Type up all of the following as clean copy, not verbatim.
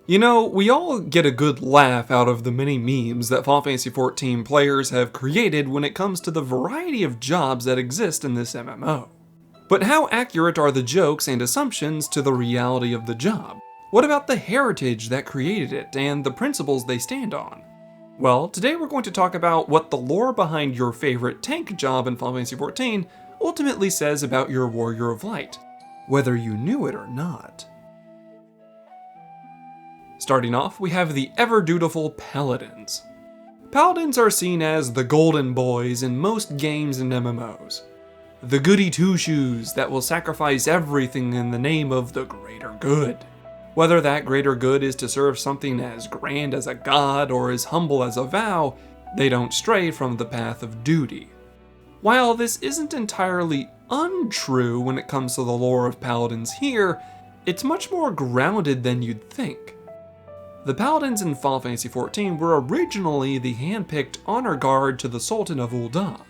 You know, we all get a good laugh out of the many memes that Final Fantasy XIV players have created when it comes to the variety of jobs that exist in this MMO. But how accurate are the jokes and assumptions to the reality of the job? What about the heritage that created it and the principles they stand on? Well, today we're going to talk about what the lore behind your favorite tank job in Final Fantasy XIV ultimately says about your Warrior of Light, whether you knew it or not. Starting off, we have the ever-dutiful Paladins. Paladins are seen as the golden boys in most games and MMOs. The goody two-shoes that will sacrifice everything in the name of the greater good. Whether that greater good is to serve something as grand as a god or as humble as a vow, they don't stray from the path of duty. While this isn't entirely untrue when it comes to the lore of Paladins here, it's much more grounded than you'd think. The Paladins in Final Fantasy XIV were originally the hand-picked honor guard to the Sultan of Ul'dah.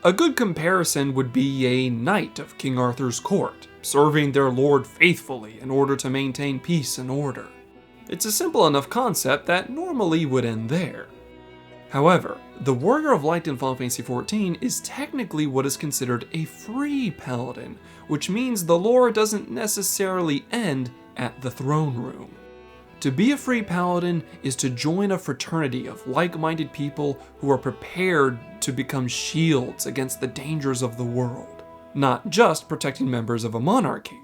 A good comparison would be a knight of King Arthur's court, serving their lord faithfully in order to maintain peace and order. It's a simple enough concept that normally would end there. However, the Warrior of Light in Final Fantasy XIV is technically what is considered a free paladin, which means the lore doesn't necessarily end at the throne room. To be a free paladin is to join a fraternity of like-minded people who are prepared to become shields against the dangers of the world, not just protecting members of a monarchy.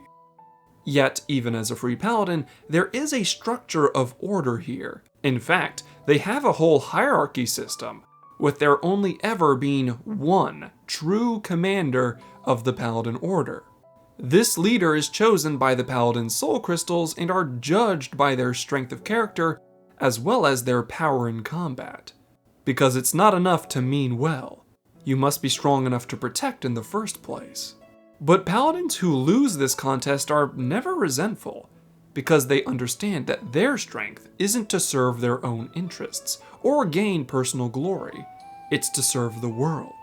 Yet, even as a free paladin, there is a structure of order here. In fact, they have a whole hierarchy system, with there only ever being one true commander of the paladin order. This leader is chosen by the paladin's soul crystals and are judged by their strength of character as well as their power in combat. Because it's not enough to mean well. You must be strong enough to protect in the first place. But paladins who lose this contest are never resentful, because they understand that their strength isn't to serve their own interests or gain personal glory, it's to serve the world.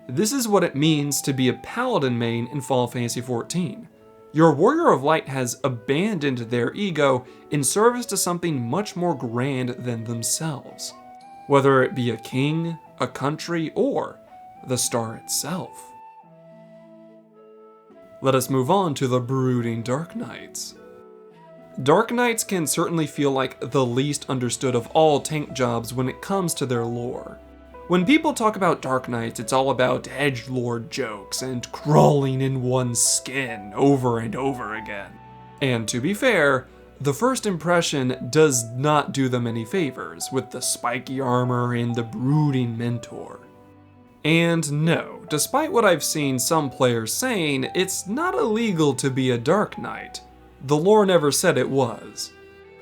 This is what it means to be a paladin main in Final Fantasy XIV. Your Warrior of Light has abandoned their ego in service to something much more grand than themselves, whether it be a king, a country, or the star itself. Let us move on to the brooding Dark Knights. Dark Knights can certainly feel like the least understood of all tank jobs when it comes to their lore. When people talk about Dark Knights, it's all about edgelord jokes and crawling in one's skin over and over again. And to be fair, the first impression does not do them any favors with the spiky armor and the brooding mentor. And no, despite what I've seen some players saying, it's not illegal to be a Dark Knight. The lore never said it was.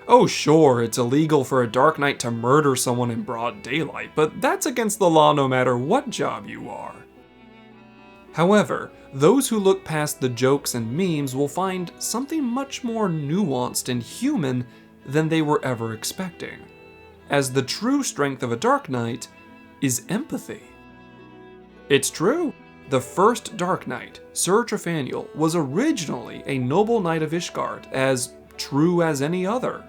Oh sure, it's illegal for a Dark Knight to murder someone in broad daylight, but that's against the law no matter what job you are. However, those who look past the jokes and memes will find something much more nuanced and human than they were ever expecting, as the true strength of a Dark Knight is empathy. It's true. The first Dark Knight, Sir Trifaniel, was originally a noble knight of Ishgard, as true as any other.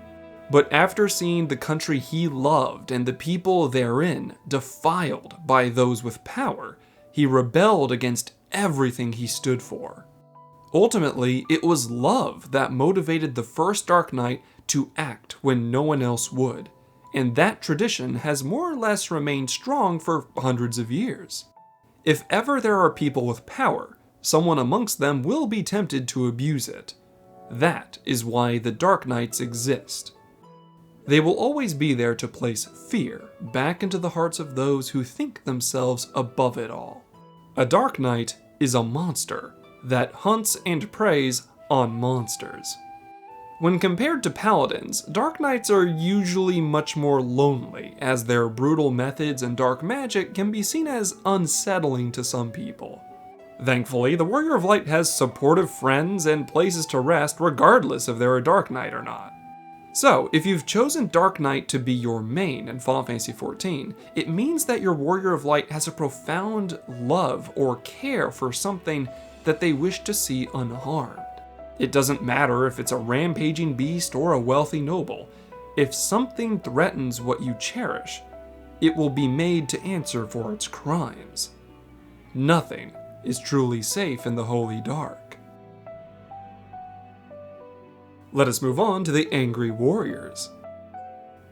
But after seeing the country he loved and the people therein defiled by those with power, he rebelled against everything he stood for. Ultimately, it was love that motivated the first Dark Knight to act when no one else would, and that tradition has more or less remained strong for hundreds of years. If ever there are people with power, someone amongst them will be tempted to abuse it. That is why the Dark Knights exist. They will always be there to place fear back into the hearts of those who think themselves above it all. A Dark Knight is a monster that hunts and preys on monsters. When compared to paladins, Dark Knights are usually much more lonely, as their brutal methods and dark magic can be seen as unsettling to some people. Thankfully, the Warrior of Light has supportive friends and places to rest regardless if they're a Dark Knight or not. So, if you've chosen Dark Knight to be your main in Final Fantasy XIV, it means that your Warrior of Light has a profound love or care for something that they wish to see unharmed. It doesn't matter if it's a rampaging beast or a wealthy noble. If something threatens what you cherish, it will be made to answer for its crimes. Nothing is truly safe in the holy dark. Let us move on to the Angry Warriors.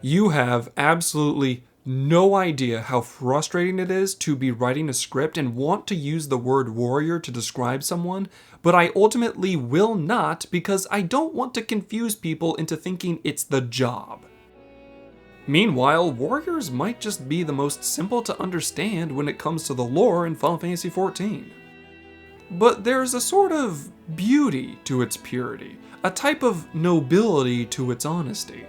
You have absolutely no idea how frustrating it is to be writing a script and want to use the word warrior to describe someone, but I ultimately will not because I don't want to confuse people into thinking it's the job. Meanwhile, warriors might just be the most simple to understand when it comes to the lore in Final Fantasy XIV. But there's a sort of beauty to its purity, a type of nobility to its honesty.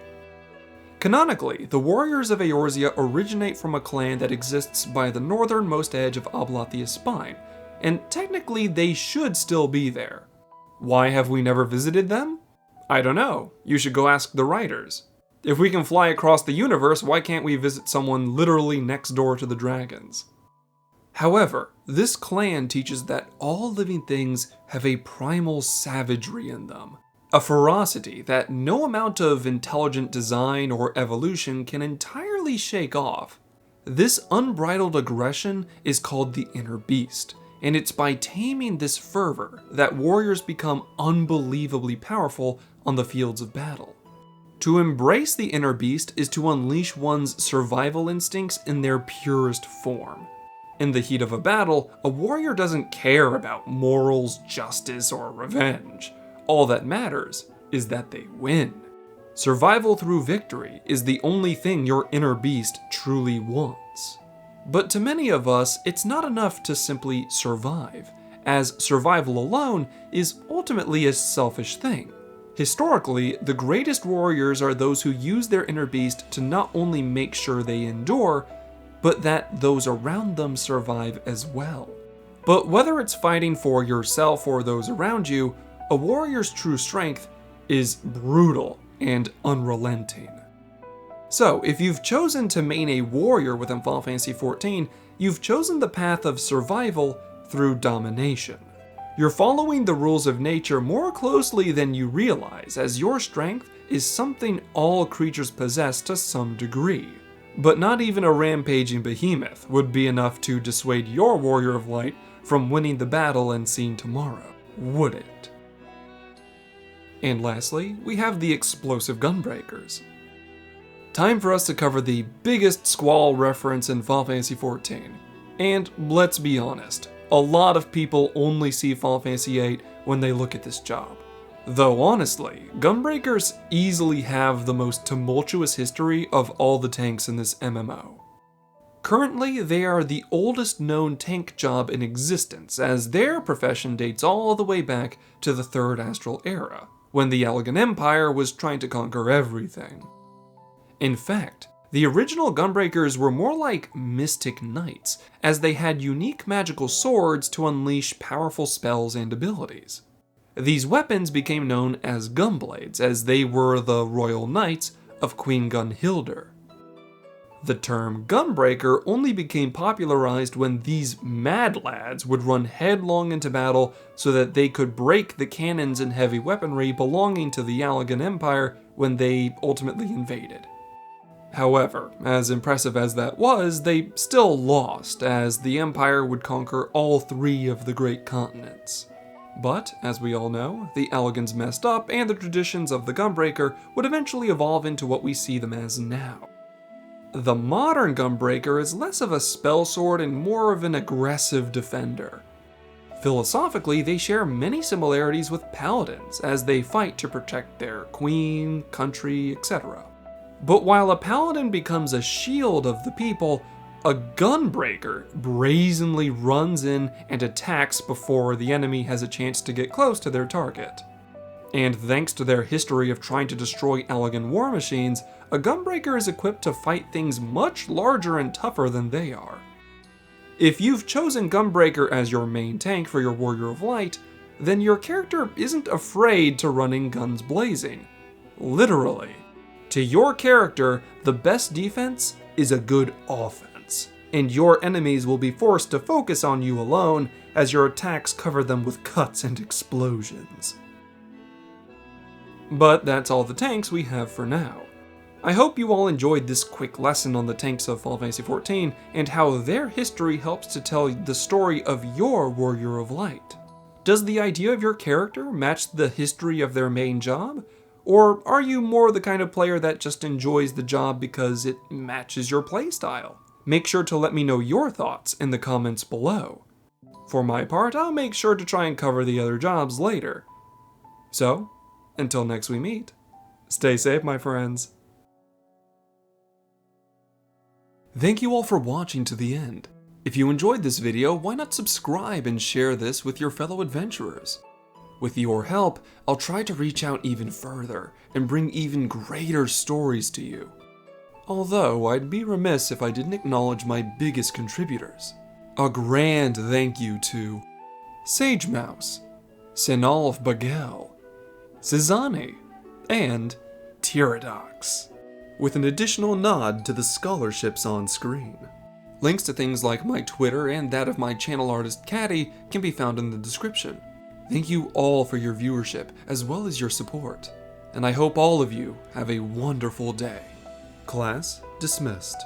Canonically, the warriors of Eorzea originate from a clan that exists by the northernmost edge of Ablathia's spine, and technically they should still be there. Why have we never visited them? I don't know. You should go ask the writers. If we can fly across the universe, why can't we visit someone literally next door to the dragons? However, this clan teaches that all living things have a primal savagery in them, a ferocity that no amount of intelligent design or evolution can entirely shake off. This unbridled aggression is called the inner beast, and it's by taming this fervor that warriors become unbelievably powerful on the fields of battle. To embrace the inner beast is to unleash one's survival instincts in their purest form. In the heat of a battle, a warrior doesn't care about morals, justice, or revenge. All that matters is that they win. Survival through victory is the only thing your inner beast truly wants. But to many of us, it's not enough to simply survive, as survival alone is ultimately a selfish thing. Historically, the greatest warriors are those who use their inner beast to not only make sure they endure, but that those around them survive as well. But whether it's fighting for yourself or those around you, a warrior's true strength is brutal and unrelenting. So, if you've chosen to main a warrior within Final Fantasy XIV, you've chosen the path of survival through domination. You're following the rules of nature more closely than you realize, as your strength is something all creatures possess to some degree. But not even a rampaging behemoth would be enough to dissuade your warrior of light from winning the battle and seeing tomorrow, would it? And lastly, we have the explosive Gunbreakers. Time for us to cover the biggest Squall reference in Final Fantasy XIV. And let's be honest, a lot of people only see Final Fantasy VIII when they look at this job. Though honestly, Gunbreakers easily have the most tumultuous history of all the tanks in this MMO. Currently, they are the oldest known tank job in existence, as their profession dates all the way back to the Third Astral Era, when the Elegant Empire was trying to conquer everything. In fact, the original Gunbreakers were more like mystic knights, as they had unique magical swords to unleash powerful spells and abilities. These weapons became known as Gunblades, as they were the royal knights of Queen Gunhildr. The term Gunbreaker only became popularized when these mad lads would run headlong into battle so that they could break the cannons and heavy weaponry belonging to the Elegant Empire when they ultimately invaded. However, as impressive as that was, they still lost, as the Empire would conquer all three of the great continents. But, as we all know, the Elegans messed up, and the traditions of the Gunbreaker would eventually evolve into what we see them as now. The modern Gunbreaker is less of a spell sword and more of an aggressive defender. Philosophically, they share many similarities with Paladins, as they fight to protect their queen, country, etc. But while a Paladin becomes a shield of the people, a Gunbreaker brazenly runs in and attacks before the enemy has a chance to get close to their target. And thanks to their history of trying to destroy Elegant war machines, a Gunbreaker is equipped to fight things much larger and tougher than they are. If you've chosen Gunbreaker as your main tank for your Warrior of Light, then your character isn't afraid to running guns blazing. Literally. To your character, the best defense is a good offense, and your enemies will be forced to focus on you alone as your attacks cover them with cuts and explosions. But that's all the tanks we have for now. I hope you all enjoyed this quick lesson on the tanks of Final Fantasy XIV and how their history helps to tell the story of your Warrior of Light. Does the idea of your character match the history of their main job? Or are you more the kind of player that just enjoys the job because it matches your playstyle? Make sure to let me know your thoughts in the comments below. For my part, I'll make sure to try and cover the other jobs later. So, until next we meet, stay safe, my friends. Thank you all for watching to the end. If you enjoyed this video, why not subscribe and share this with your fellow adventurers? With your help, I'll try to reach out even further and bring even greater stories to you. Although, I'd be remiss if I didn't acknowledge my biggest contributors. A grand thank you to Sage Mouse, Sinalf Bagel, Cezanne, and Tyradox, with an additional nod to the scholarships on screen. Links to things like my Twitter and that of my channel artist Caddy can be found in the description. Thank you all for your viewership as well as your support, and I hope all of you have a wonderful day. Class dismissed.